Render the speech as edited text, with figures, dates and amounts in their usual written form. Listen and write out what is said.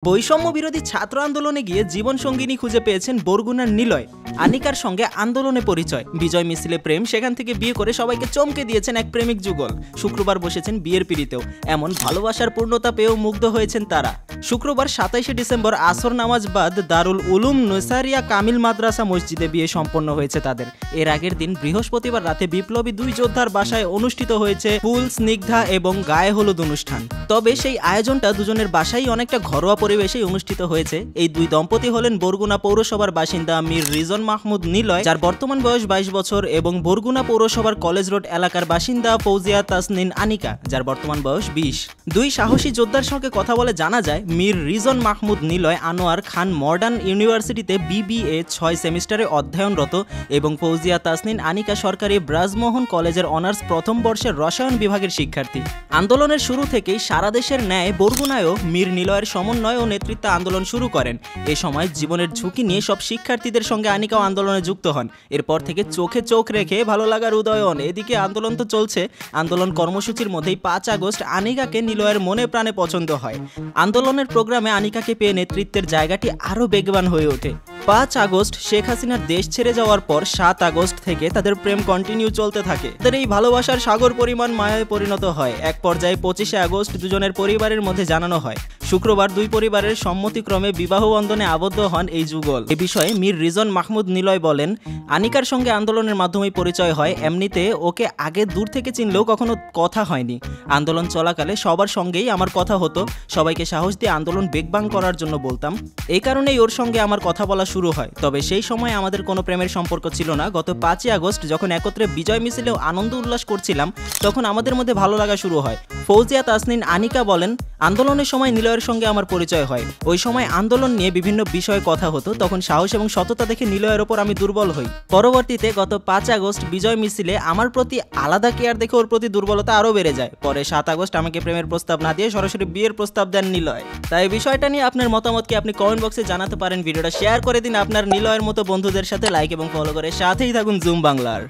বৈষম্য বিরোধী ছাত্র আন্দোলনে গিয়ে জীবনসঙ্গিনী খুঁজে পেয়েছেন বরগুনার নিলয়। আনিকার সঙ্গে আন্দোলনে পরিচয়, বিজয় মিছিলে প্রেম, সেখান থেকে বিয়ে করে সবাইকে চমকে দিয়েছেন এক প্রেমিক যুগল। শুক্রবার বসেছেন বিয়ের পিড়িতেও। এমন ভালোবাসার পূর্ণতা পেয়েও মুগ্ধ হয়েছেন তারা। শুক্রবার ২৭শে ডিসেম্বর আসর নামাজ বাদ দারুল উলুম নৈসারিয়া কামিল মাদ্রাসা মসজিদে বিয়ে সম্পন্ন হয়েছে তাদের। এর আগের দিন বৃহস্পতিবার রাতে বিপ্লবী দুই যোদ্ধার বাসায় অনুষ্ঠিত হয়েছে ফুল, স্নিগ্ধা এবং গায়ে হলুদ অনুষ্ঠান। তবে সেই আয়োজনটা দুজনের বাসায় অনেকটা ঘরোয়া পরিবেশেই অনুষ্ঠিত হয়েছে। এই দুই দম্পতি হলেন বরগুনা পৌরসভার বাসিন্দা মীর রিজন মাহমুদ নিলয়, যার বর্তমান বয়স ২২ বছর, এবং বরগুনা পৌরসভার কলেজ রোড এলাকার বাসিন্দা ফৌজিয়া তাসনিন আনিকা, যার বর্তমান বয়স ২০। দুই সাহসী যোদ্ধার সঙ্গে কথা বলে জানা যায়, মীর রিজন মাহমুদ নিলয় আনোয়ার খান মডার্ন ইউনিভার্সিটিতে BBA ৬ সেমিস্টারে অধ্যয়নরত এবং ফৌজিয়া তাসনিন আনিকা সরকারি ব্রাজমোহন কলেজের অনার্স প্রথম বর্ষের রসায়ন বিভাগের শিক্ষার্থী। আন্দোলনের শুরু থেকেই সারা দেশের ন্যায় বরগুনায়ও মীর নিলয়ের সমন্বয় ও নেতৃত্বে আন্দোলন শুরু করেন। এ সময় জীবনের ঝুঁকি নিয়ে সব শিক্ষার্থীদের সঙ্গে আনিকাও আন্দোলনে যুক্ত হন। এরপর থেকে চোখে চোখ রেখে ভালো লাগার উদয়ন। এদিকে আন্দোলন তো চলছে। আন্দোলন কর্মসূচির মধ্যেই ৫ আগস্ট আনিকাকে নিলয়ের মনে প্রাণে পছন্দ হয়। আন্দোলনের প্রোগ্রামে আনিকাকে পেয়ে নেতৃত্বের জায়গাটি আরও বেগবান হয়ে ওঠে। ৫ আগস্ট শেখ হাসিনার দেশ ছেড়ে যাওয়ার পর ৭ আগস্ট থেকে তাদের প্রেম কন্টিনিউ চলতে থাকে। তাদের এই ভালোবাসার সাগর পরিমাণ মায়ায় পরিণত হয়। এক পর্যায়ে ২৫শে আগস্ট দুজনের পরিবারের মধ্যে জানানো হয়। শুক্রবার দুই পরিবারের সম্মতিক্রমে বিবাহ বন্ধনে আবদ্ধ হন এই যুগল। এ বিষয়ে মীর রিজন মাহমুদ নিলয় বলেন, আনিকার সঙ্গে আন্দোলনের মাধ্যমেই পরিচয় হয়। এমনিতে ওকে আগে দূর থেকে চিনলেও কখনো কথা হয়নি। আন্দোলন চলাকালে সবার সঙ্গেই আমার কথা হতো। সবাইকে সাহস দিয়ে আন্দোলন বেগবান করার জন্য বলতাম। এই কারণেই ওর সঙ্গে আমার কথা বলা শুরু হয়। তবে সেই সময় আমাদের কোনো প্রেমের সম্পর্ক ছিল না। গত ৫ই আগস্ট যখন একত্রে বিজয় মিছিলেও আনন্দ উল্লাস করছিলাম, তখন আমাদের মধ্যে ভালো লাগা শুরু হয়। ফৌজিয়া তাসনিন আনিকা বলেন, আন্দোলনের সময় নিলয়ের সঙ্গে আমার পরিচয় হয়। ওই সময় আন্দোলন নিয়ে বিভিন্ন বিষয়ে কথা হতো। তখন সাহস এবং সততা দেখে নিলয়ের ওপর আমি দুর্বল হই। পরবর্তীতে গত ৫ আগস্ট বিজয় মিছিলে আমার প্রতি আলাদা কেয়ার দেখে ওর প্রতি দুর্বলতা আরও বেড়ে যায়। পরে ৭ আগস্ট আমাকে প্রেমের প্রস্তাব না দিয়ে সরাসরি বিয়ের প্রস্তাব দেন নিলয়। তাই বিষয়টা নিয়ে আপনার মতামত কি আপনি কমেন্ট বক্সে জানাতে পারেন। ভিডিওটা শেয়ার করে দিন আপনার নিলয়ের মতো বন্ধুদের সাথে, লাইক এবং ফলো করে সাথেই থাকুন জুম বাংলার।